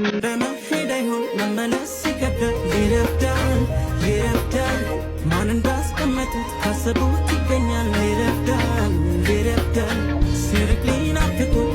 እንደመሄድ አይሆን መመለስ ሲከብድ ይረፍዳል ማን እንዳስቀመጡት ካሰቡት ይገኛል ይረፍዳል ሲርቅ ሊናፍቁት